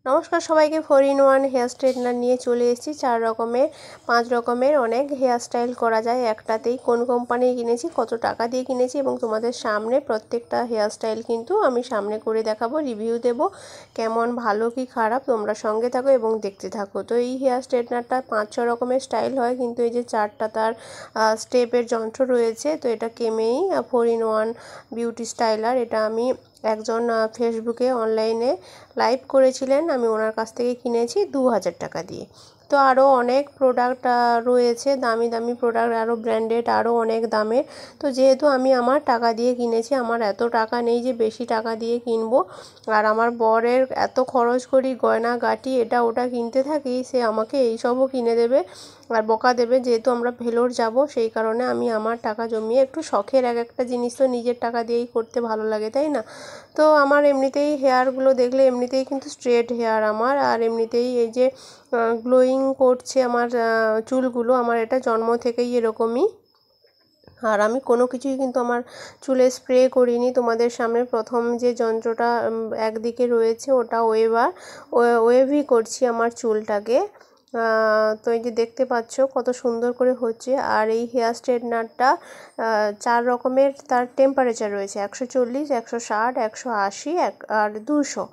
নমস্কার সবাইকে, 4-in-1 hair straightener নিয়ে চলে এসেছি। 4 রকমের 5 রকমের অনেক হেয়ার স্টাইল করা যায় একটাতেই। কোন কোম্পানি কিনেছি, কত টাকা দিয়ে কিনেছি এবং তোমাদের সামনে প্রত্যেকটা হেয়ার স্টাইল কিন্তু আমি সামনে করে দেখাবো, রিভিউ দেব কেমন ভালো কি খারাপ। তোমরা সঙ্গে থাকো এবং দেখতে থাকো। তো এই হেয়ার স্ট্রেটনারটা 5-6 রকমের স্টাইল হয়, কিন্তু এই যে 4টা তার স্টেপের যন্ত্র রয়েছে। তো এটা কেমেই 4-in-1 বিউটি স্টাইলার। এটা আমি একজন ফেসবুকে অনলাইনে লাইভ করেছিলেন, আমি ওনার কাছ থেকে কিনেছি 2000 টাকা দিয়ে। তো আরও অনেক প্রোডাক্ট রয়েছে, দামি দামি প্রোডাক্ট, আরও ব্র্যান্ডেড, আরও অনেক দামের। তো যেহেতু আমি আমার টাকা দিয়ে কিনেছি, আমার এত টাকা নেই যে বেশি টাকা দিয়ে কিনবো। আর আমার বরের এত খরচ করি, গয়নাগাটি এটা ওটা কিনতে থাকি, সে আমাকে এইসবও কিনে দেবে আর বকা দেবে। যেহেতু আমরা ভেলোর যাব, সেই কারণে আমি আমার টাকা জমিয়ে একটু শখের এক একটা জিনিস তো নিজের টাকা দিয়েই করতে ভালো লাগে, তাই না? তো আমার এমনিতেই হেয়ারগুলো দেখলে এমনিতেই কিন্তু স্ট্রেট হেয়ার আমার, আর এমনিতেই এই যে গ্লোয়িং করছে আমার চুলগুলো, আমার এটা জন্ম থেকেই এরকমই। আর আমি কোনো কিছুই কিন্তু আমার চুলে স্প্রে করিনি। তোমাদের সামনে প্রথম যে যন্ত্রটা একদিকে রয়েছে ওটা ওয়েভি করছি আমার চুলটাকে। তো এই যে দেখতে পাচ্ছ কত সুন্দর করে হচ্ছে। আর এই হেয়ার স্ট্রেটনারটা 4 রকমের তার টেম্পারেচার রয়েছে, 140, 160, 180 আর 200।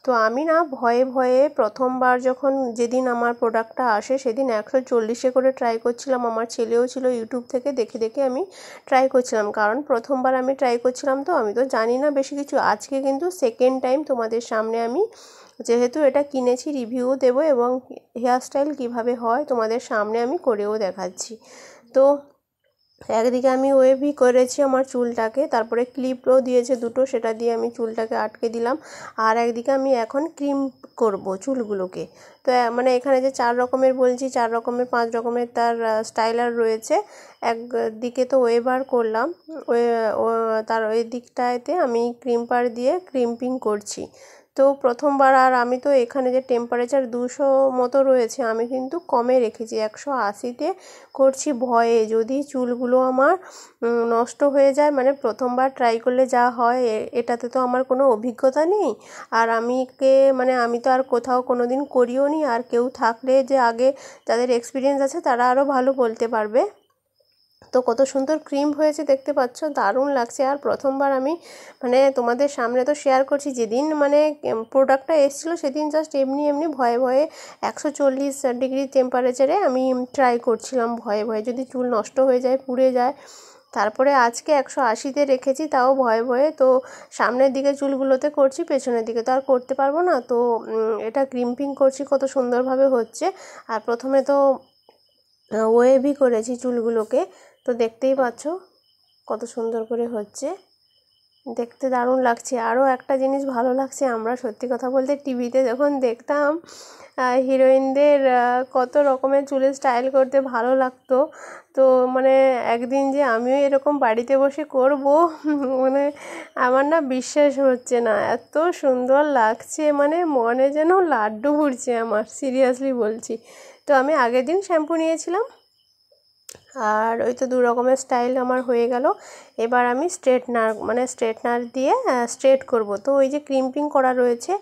তো আমি না ভয়ে ভয়ে প্রথমবার যখন যেদিন আমার প্রোডাক্টটা আসে সেদিন 140-এ করে ট্রাই করছিলাম। আমার ছেলেও ছিল, ইউটিউব থেকে দেখে দেখে আমি ট্রাই করছিলাম, কারণ প্রথমবার আমি ট্রাই করছিলাম, তো আমি তো জানি না বেশি কিছু। আজকে কিন্তু সেকেন্ড টাইম তোমাদের সামনে আমি যেহেতু এটা কিনেছি রিভিউ দেবো এবং হেয়ার স্টাইল কীভাবে হয় তোমাদের সামনে আমি করেও দেখাচ্ছি। তো একদিকে আমি ওয়েভি করেছি আমার চুলটাকে, তারপরে ক্লিপও দিয়েছে দুটো, সেটা দিয়ে আমি চুলটাকে আটকে দিলাম। আর একদিকে আমি এখন ক্রিম করব চুলগুলোকে। তো মানে এখানে যে 4 রকমের বলছি, 4 রকমের 5 রকমের তার স্টাইলার রয়েছে। একদিকে তো ওয়েভার করলাম, তার ওই দিকটাতে আমি ক্রিম্পার দিয়ে ক্রিম্পিং করছি। তো প্রথমবার, আর আমি তো এখানে যে টেম্পারেচার 200 মতো রয়েছে, আমি কিন্তু কমে রেখেছি, 180-তে করছি ভয়ে যদি চুলগুলো আমার নষ্ট হয়ে যায়। মানে প্রথমবার ট্রাই করলে যা হয়, এটাতে তো আমার কোনো অভিজ্ঞতা নেই। আর আমি তো আর কোথাও কোনো দিন করিও নি। আর কেউ থাকলে যে আগে যাদের এক্সপিরিয়েন্স আছে তারা আরও ভালো বলতে পারবে। তো কত সুন্দর ক্রিম হয়েছে দেখতে পাচ্ছ, দারুণ লাগছে। আর প্রথমবার আমি মানে তোমাদের সামনে তো শেয়ার করছি, যেদিন মানে প্রোডাক্টটা এসেছিলো সেদিন জাস্ট এমনি ভয়ে ভয়ে 140 ডিগ্রি টেম্পারেচারে আমি ট্রাই করছিলাম, ভয়ে ভয়ে যদি চুল নষ্ট হয়ে যায়, পুড়ে যায়। তারপরে আজকে 180-তে রেখেছি, তাও ভয়ে ভয়ে। তো সামনের দিকে চুলগুলোতে করছি, পেছনের দিকে তো আর করতে পারবো না। তো এটা ক্রিম্পিং করছি, কত সুন্দরভাবে হচ্ছে। আর প্রথমে তো ওয়েভি করেছি চুলগুলোকে, তো দেখতেই পাচ্ছ কত সুন্দর করে হচ্ছে, দেখতে দারুণ লাগছে। আরও একটা জিনিস ভালো লাগছে, আমরা সত্যি কথা বলতে টিভিতে যখন দেখতাম হিরোইনদের কত রকমের চুলের স্টাইল করতে ভালো লাগতো। তো মানে একদিন যে আমিও এরকম বাড়িতে বসে করব, মানে আমার না বিশ্বাস হচ্ছে না, এত সুন্দর লাগছে, মানে মনে যেন লাড্ডু ফুটছে আমার, সিরিয়াসলি বলছি। তো আমি আগের দিন শ্যাম্পু নিয়েছিলাম, আর ওই তো 2 রকমের স্টাইল আমার হয়ে গেল। এবার আমি স্ট্রেটনার দিয়ে স্ট্রেট করব। তো ওই যে ক্রিম্পিং করা রয়েছে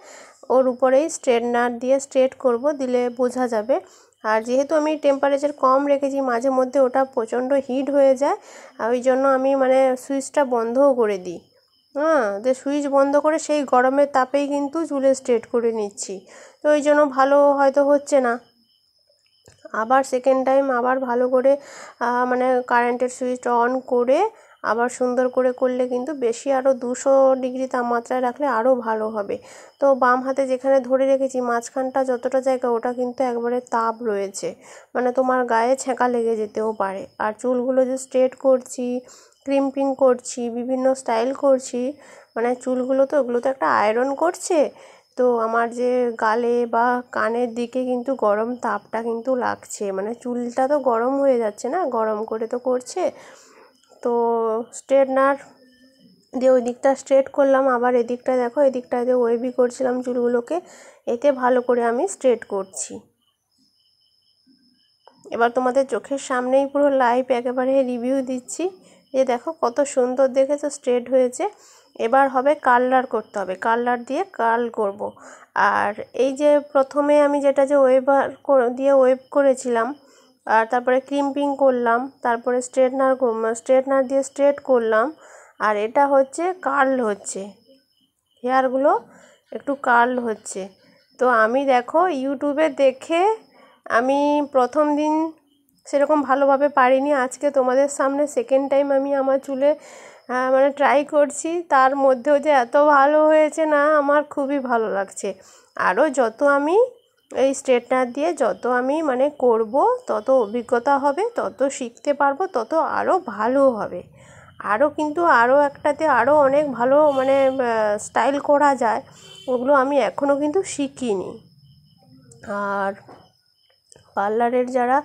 ওর উপরেই স্ট্রেটনার দিয়ে স্ট্রেট করব, দিলে বোঝা যাবে। আর যেহেতু আমি টেম্পারেচার কম রেখেছি, মাঝে মধ্যে ওটা প্রচণ্ড হিট হয়ে যায়, ওই জন্য আমি মানে সুইচটা বন্ধও করে দিই। যে সুইচ বন্ধ করে সেই গরমের তাপেই কিন্তু চুলে স্ট্রেট করে নিচ্ছি। তো ওই জন্য ভালো হয়তো হচ্ছে না। আবার সেকেন্ড টাইম আবার ভালো করে মানে কারেন্টের সুইচ অন করে আবার সুন্দর করে করলে কিন্তু বেশি, আরও 200 ডিগ্রি তাপমাত্রায় রাখলে আরও ভালো হবে। তো বাম হাতে যেখানে ধরে রেখেছি মাঝখানটা যতটা জায়গা, ওটা কিন্তু একবারে তাপ রয়েছে, মানে তোমার গায়ে ছ্যাঁকা লেগে যেতেও পারে। আর চুলগুলো যে স্ট্রেট করছি, ক্রিম্পিং করছি, বিভিন্ন স্টাইল করছি, মানে চুলগুলো তো ওগুলো তো একটা আয়রন করছে। তো আমার যে গালে বা কানের দিকে কিন্তু গরম তাপটা কিন্তু লাগছে, মানে চুলটা তো গরম হয়ে যাচ্ছে না, গরম করে তো করছে। তো স্ট্রেটনার দিয়ে ওই দিকটা স্ট্রেট করলাম, আবার এদিকটা দেখো, এদিকটাতে ওয়েভি করছিলাম চুলগুলোকে, এতে ভালো করে আমি স্ট্রেট করছি। এবার তোমাদের চোখের সামনেই পুরো লাইভ একেবারে রিভিউ দিচ্ছি, যে দেখো কত সুন্দর দেখেছো স্ট্রেট হয়েছে। এবার হবে কার্লার করতে হবে, কার্লার দিয়ে কার্ল করব। আর এই যে প্রথমে আমি যেটা যে ওয়েভার দিয়ে ওয়েভ করেছিলাম, আর তারপরে ক্রিম্পিং করলাম, তারপরে স্ট্রেটনার দিয়ে স্ট্রেট করলাম, আর এটা হচ্ছে কার্ল হচ্ছে, হেয়ারগুলো একটু কার্ল হচ্ছে। তো আমি দেখো ইউটিউবে দেখে আমি প্রথম দিন সেরকম ভালোভাবে পারিনি, আজকে তোমাদের সামনে সেকেন্ড টাইম আমি আমার চুলে মানে ট্রাই করছি, তার মধ্যেও যে এত ভালো হয়েছে না, আমার খুবই ভালো লাগছে। আরও যত আমি এই স্ট্রেটনার দিয়ে যত আমি মানে করব, তত অভিজ্ঞতা হবে, তত শিখতে পারবো, তত আরও ভালো হবে। আরও কিন্তু আরও একটাতে আরও অনেক ভালো মানে স্টাইল করা যায়, ওগুলো আমি এখনও কিন্তু শিখিনি। আর পার্লারের যারা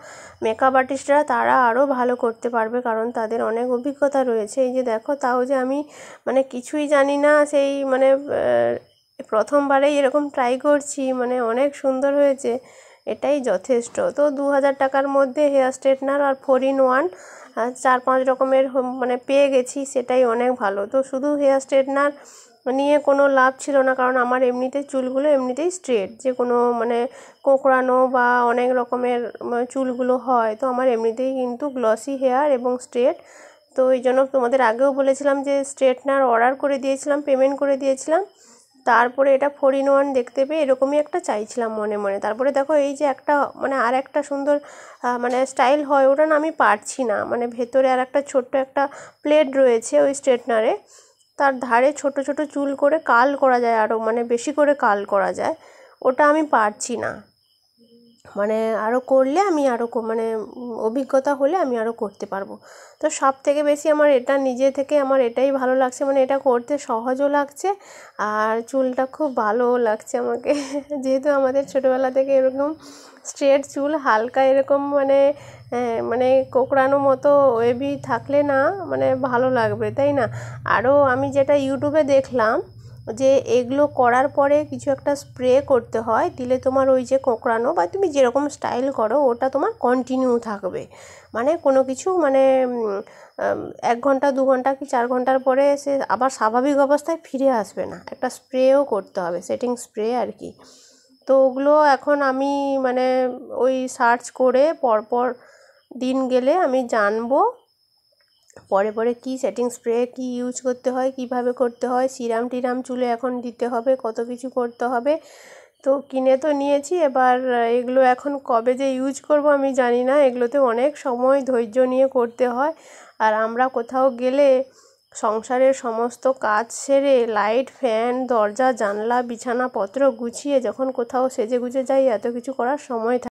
মেকআপ আর্টিস্টরা তারা আরও ভালো করতে পারবে, কারণ তাদের অনেক অভিজ্ঞতা রয়েছে। এই যে দেখো, তাও যে আমি মানে কিছুই জানি না, সেই মানে প্রথমবারেই এরকম ট্রাই করছি, মানে অনেক সুন্দর হয়েছে, এটাই যথেষ্ট। তো 2000 টাকার মধ্যে হেয়ার স্ট্রেটনার আর 4-in-1 4-5 রকমের মানে পেয়ে গেছি, সেটাই অনেক ভালো। তো শুধু হেয়ার স্ট্রেটনার নিয়ে কোনো লাভ ছিল না, কারণ আমার এমনিতেই চুলগুলো এমনিতেই স্ট্রেট, যে কোনো মানে কোঁকড়ানো বা অনেক রকমের চুলগুলো হয়, তো আমার এমনিতেই কিন্তু গ্লসি হেয়ার এবং স্ট্রেট। তো এই জন্য তোমাদের আগেও বলেছিলাম যে স্ট্রেটনার অর্ডার করে দিয়েছিলাম, পেমেন্ট করে দিয়েছিলাম, তারপরে এটা 4-in-1 দেখতে পেয়ে এরকমই একটা চাইছিলাম মনে মনে। তারপরে দেখো এই যে একটা মানে আর একটা সুন্দর মানে স্টাইল হয়, ওটা না আমি পারছি না, মানে ভেতরে আর একটা ছোট্ট একটা প্লেট রয়েছে ওই স্ট্রেটনারে, তার ধারে ছোট ছোট চুল করে কার্ল করা যায়, আরও মানে বেশি করে কার্ল করা যায়, ওটা আমি পারছি না। মানে আরও করলে আমি আরও মানে অভিজ্ঞতা হলে আমি আরও করতে পারবো। তো সব থেকে বেশি আমার এটা নিজে থেকে আমার এটাই ভালো লাগছে, মানে এটা করতে সহজও লাগছে, আর চুলটা খুব ভালোও লাগছে আমাকে যেহেতু আমাদের ছোটোবেলা থেকে এরকম স্ট্রেট চুল, হালকা এরকম মানে মানে কোঁকড়ানো মতো ওয়েভি থাকলে না মানে ভালো লাগবে, তাই না? আরও আমি যেটা ইউটিউবে দেখলাম যে এগুলো করার পরে কিছু একটা স্প্রে করতে হয়, দিলে তোমার ওই যে কোঁকড়ানো বা তুমি যেরকম স্টাইল করো ওটা তোমার কন্টিনিউ থাকবে, মানে কোনো কিছু মানে 1 ঘন্টা 2 ঘন্টা কি 4 ঘন্টার পরে সে আবার স্বাভাবিক অবস্থায় ফিরে আসবে না, একটা স্প্রেও করতে হবে, সেটিং স্প্রে আর কি। তো ওগুলো এখন আমি মানে ওই সার্চ করে পরপর দিন গেলে আমি জানবো, পরে পরে কি সেটিং স্প্রে কি ইউজ করতে হয়, কিভাবে করতে হয়, সিরাম টিরাম চুলে এখন দিতে হবে, কত কিছু করতে হবে। তো কিনে তো নিয়েছি, এবার এগুলো এখন কবে যে ইউজ করব আমি জানি না, এগুলোতে অনেক সময় ধৈর্য নিয়ে করতে হয়। আর আমরা কোথাও গেলে সংসারের সমস্ত কাজ সেরে লাইট ফ্যান দরজা জানলা বিছানাপত্র গুছিয়ে যখন কোথাও সেজে গুজে যাই, এত কিছু করার সময় থাকে